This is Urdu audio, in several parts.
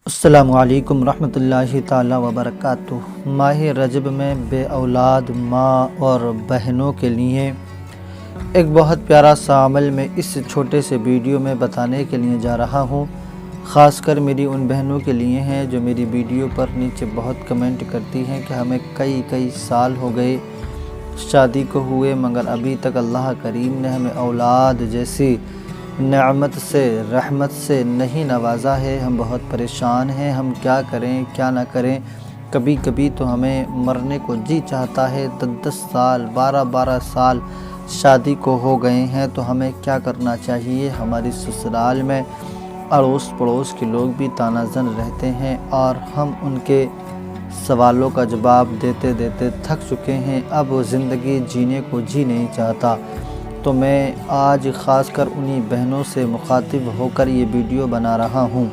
السلام علیکم ورحمۃ اللہ تعالی وبرکاتہ۔ ماہ رجب میں بے اولاد ماں اور بہنوں کے لیے ایک بہت پیارا سا عمل میں اس چھوٹے سے ویڈیو میں بتانے کے لیے جا رہا ہوں۔ خاص کر میری ان بہنوں کے لیے ہیں جو میری ویڈیو پر نیچے بہت کمنٹ کرتی ہیں کہ ہمیں کئی سال ہو گئے شادی کو ہوئے، مگر ابھی تک اللہ کریم نے ہمیں اولاد جیسی نعمت سے رحمت سے نہیں نوازا ہے۔ ہم بہت پریشان ہیں، ہم کیا کریں کیا نہ کریں۔ کبھی کبھی تو ہمیں مرنے کو جی چاہتا ہے۔ 10 سال 12 سال شادی کو ہو گئے ہیں تو ہمیں کیا کرنا چاہیے؟ ہماری سسرال میں اڑوس پڑوس کے لوگ بھی طعنہ زن رہتے ہیں اور ہم ان کے سوالوں کا جواب دیتے دیتے تھک چکے ہیں۔ اب وہ زندگی جینے کو جی نہیں چاہتا۔ تو میں آج خاص کر انہی بہنوں سے مخاطب ہو کر یہ ویڈیو بنا رہا ہوں۔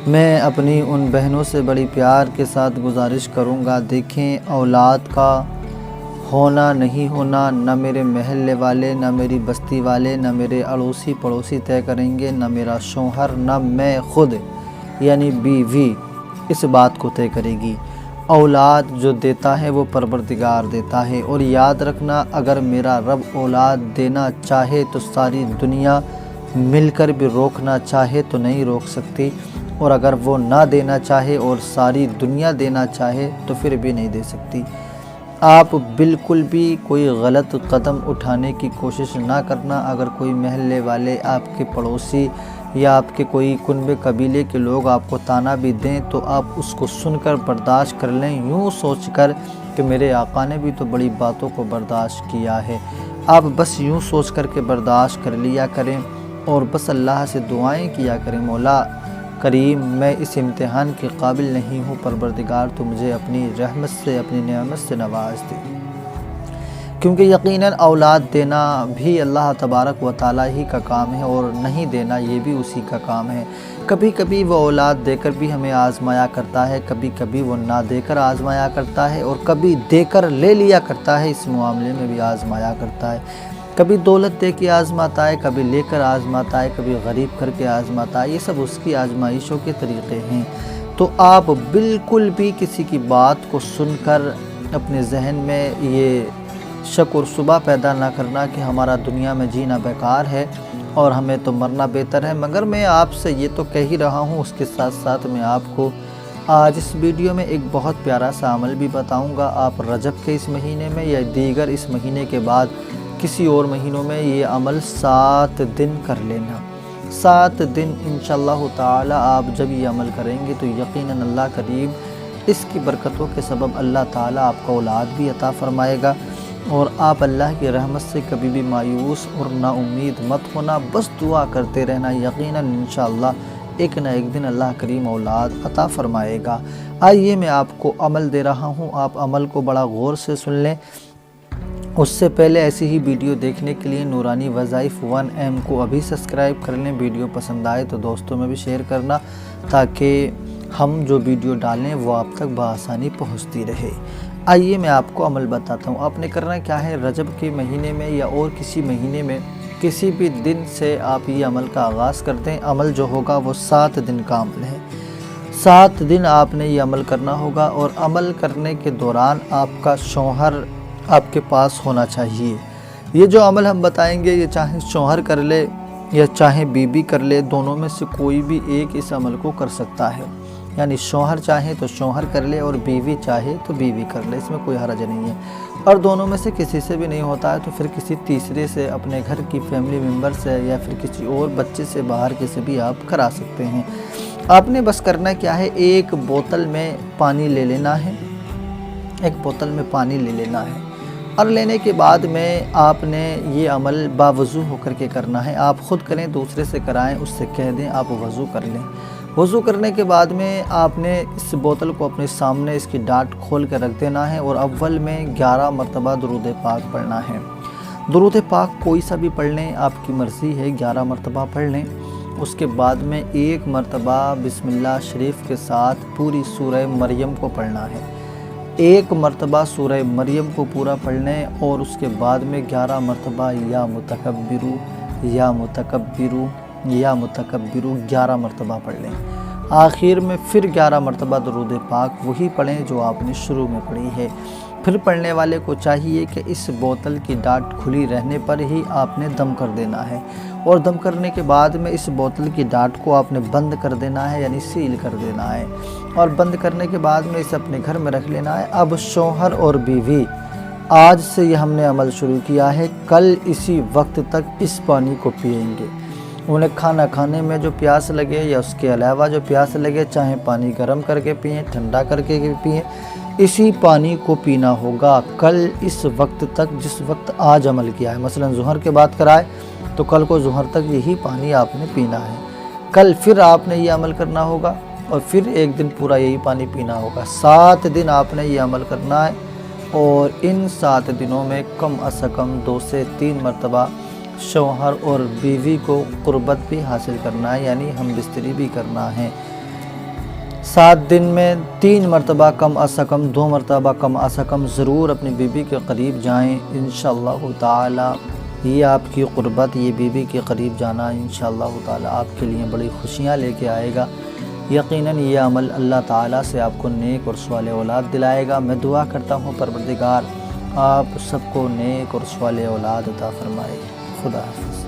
میں اپنی ان بہنوں سے بڑی پیار کے ساتھ گزارش کروں گا، دیکھیں اولاد کا ہونا نہیں ہونا نہ میرے محلے والے، نہ میری بستی والے، نہ میرے اڑوسی پڑوسی طے کریں گے، نہ میرا شوہر، نہ میں خود یعنی بیوی اس بات کو طے کرے گی۔ اولاد جو دیتا ہے وہ پروردگار دیتا ہے، اور یاد رکھنا اگر میرا رب اولاد دینا چاہے تو ساری دنیا مل کر بھی روکنا چاہے تو نہیں روک سکتی، اور اگر وہ نہ دینا چاہے اور ساری دنیا دینا چاہے تو پھر بھی نہیں دے سکتی۔ آپ بالکل بھی کوئی غلط قدم اٹھانے کی کوشش نہ کرنا۔ اگر کوئی محلے والے، آپ کے پڑوسی یا آپ کے کوئی کنبے قبیلے کے لوگ آپ کو طعنہ بھی دیں تو آپ اس کو سن کر برداشت کر لیں، یوں سوچ کر کہ میرے آقا نے بھی تو بڑی باتوں کو برداشت کیا ہے۔ آپ بس یوں سوچ کر کے برداشت کر لیا کریں اور بس اللہ سے دعائیں کیا کریں، مولا کریم میں اس امتحان کے قابل نہیں ہوں، پروردگار تو مجھے اپنی رحمت سے اپنی نعمت سے نواز دے، کیونکہ یقیناً اولاد دینا بھی اللہ تبارک و تعالیٰ ہی کا کام ہے اور نہیں دینا یہ بھی اسی کا کام ہے۔ کبھی کبھی وہ اولاد دے کر بھی ہمیں آزمایا کرتا ہے، کبھی کبھی وہ نہ دے کر آزمایا کرتا ہے، اور کبھی دے کر لے لیا کرتا ہے، اس معاملے میں بھی آزمایا کرتا ہے۔ کبھی دولت دے کے آزماتا ہے، کبھی لے کر آزماتا ہے، کبھی غریب کر کے آزماتا ہے، یہ سب اس کی آزمائشوں کے طریقے ہیں۔ تو آپ بالکل بھی کسی کی بات کو سن کر اپنے ذہن میں یہ شک اور شبہ پیدا نہ کرنا کہ ہمارا دنیا میں جینا بیکار ہے اور ہمیں تو مرنا بہتر ہے۔ مگر میں آپ سے یہ تو کہہ ہی رہا ہوں، اس کے ساتھ ساتھ میں آپ کو آج اس ویڈیو میں ایک بہت پیارا سا عمل بھی بتاؤں گا۔ آپ رجب کے اس مہینے میں یا دیگر اس مہینے کے بعد کسی اور مہینوں میں یہ عمل 7 دن کر لینا۔ 7 دن انشاءاللہ تعالی آپ جب یہ عمل کریں گے تو یقیناً اللہ کریم اس کی برکتوں کے سبب اللہ تعالی آپ کو اولاد بھی عطا فرمائے گا، اور آپ اللہ کی رحمت سے کبھی بھی مایوس اور نا امید مت ہونا، بس دعا کرتے رہنا، یقیناً انشاءاللہ ایک نہ ایک دن اللہ کریم اولاد عطا فرمائے گا۔ آئیے میں آپ کو عمل دے رہا ہوں، آپ عمل کو بڑا غور سے سن لیں۔ اس سے پہلے ایسی ہی ویڈیو دیکھنے کے لیے نورانی وظائف 1M کو ابھی سبسکرائب کر لیں۔ ویڈیو پسند آئے تو دوستوں میں بھی شیئر کرنا تاکہ ہم جو ویڈیو ڈالیں وہ آپ تک بآسانی پہنچتی رہے۔ آئیے میں آپ کو عمل بتاتا ہوں۔ آپ نے کرنا کیا ہے، رجب کے مہینے میں یا اور کسی مہینے میں کسی بھی دن سے آپ یہ عمل کا آغاز کر دیں۔ عمل جو ہوگا وہ 7 دن کا عمل ہے۔ 7 دن آپ نے یہ عمل کرنا ہوگا، اور عمل کرنے کے دوران آپ کا شوہر آپ کے پاس ہونا چاہیے۔ یہ جو عمل ہم بتائیں گے یہ چاہے شوہر کر لے یا چاہے بیوی کر لے، دونوں میں سے کوئی بھی ایک اس عمل کو کر سکتا ہے، یعنی شوہر چاہے تو شوہر کر لے اور بیوی چاہے تو بیوی کر لے، اس میں کوئی حرج نہیں ہے۔ اور دونوں میں سے کسی سے بھی نہیں ہوتا ہے تو پھر کسی تیسرے سے، اپنے گھر کی فیملی ممبر سے یا پھر کسی اور بچے سے باہر کے سے بھی آپ کرا سکتے ہیں۔ آپ نے بس کرنا کیا ہے، ایک بوتل میں پانی لے لینا ہے، ایک بوتل میں پانی لے لینا ہے، اور لینے کے بعد میں آپ نے یہ عمل باوضو ہو کر کے کرنا ہے۔ آپ خود کریں، دوسرے سے کرائیں، اس سے کہہ دیں آپ وضو کر لیں۔ وضو کرنے کے بعد میں آپ نے اس بوتل کو اپنے سامنے اس کی ڈاٹ کھول کے رکھ دینا ہے، اور اول میں 11 مرتبہ درود پاک پڑھنا ہے۔ درود پاک کوئی سا بھی پڑھ لیں، آپ کی مرضی ہے، 11 مرتبہ پڑھ لیں۔ اس کے بعد میں 1 مرتبہ بسم اللہ شریف کے ساتھ پوری سورہ مریم کو پڑھنا ہے۔ 1 مرتبہ سورہ مریم کو پورا پڑھ لیں، اور اس کے بعد میں 11 مرتبہ یا متکبرو یا متکبرو یا متکبرو 11 مرتبہ پڑھ لیں۔ آخر میں پھر 11 مرتبہ درود پاک وہی پڑھیں جو آپ نے شروع میں پڑھی ہے۔ پھر پڑھنے والے کو چاہیے کہ اس بوتل کی ڈاٹ کھلی رہنے پر ہی آپ نے دم کر دینا ہے، اور دم کرنے کے بعد میں اس بوتل کی ڈاٹ کو آپ نے بند کر دینا ہے، یعنی سیل کر دینا ہے، اور بند کرنے کے بعد میں اسے اپنے گھر میں رکھ لینا ہے۔ اب شوہر اور بیوی آج سے یہ ہم نے عمل شروع کیا ہے، کل اسی وقت تک اس پانی کو پئیں گے۔ انہیں کھانا کھانے میں جو پیاس لگے یا اس کے علاوہ جو پیاس لگے، چاہے پانی گرم کر کے پئیں، ٹھنڈا کر کے پئیں، اسی پانی کو پینا ہوگا کل اس وقت تک جس وقت آج عمل کیا ہے۔ مثلا ظہر کے بعد کرائے تو کل کو ظہر تک یہی پانی آپ نے پینا ہے۔ کل پھر آپ نے یہ عمل کرنا ہوگا اور پھر ایک دن پورا یہی پانی پینا ہوگا۔ 7 دن آپ نے یہ عمل کرنا ہے، اور ان 7 دنوں میں کم از کم 2 سے 3 مرتبہ شوہر اور بیوی کو قربت بھی حاصل کرنا ہے، یعنی ہم بستری بھی کرنا ہے۔ 7 دن میں 3 مرتبہ کم از کم، 2 مرتبہ کم از کم ضرور اپنی بیوی کے قریب جائیں انشاءاللہ تعالی۔ یہ آپ کی قربت، یہ بیوی کے قریب جانا انشاءاللہ تعالی آپ کے لیے بڑی خوشیاں لے کے آئے گا۔ یقیناً یہ عمل اللہ تعالیٰ سے آپ کو نیک اور صالح اولاد دلائے گا۔ میں دعا کرتا ہوں پروردگار آپ سب کو نیک اور صالح اولاد عطا فرمائے۔ خدا حافظ۔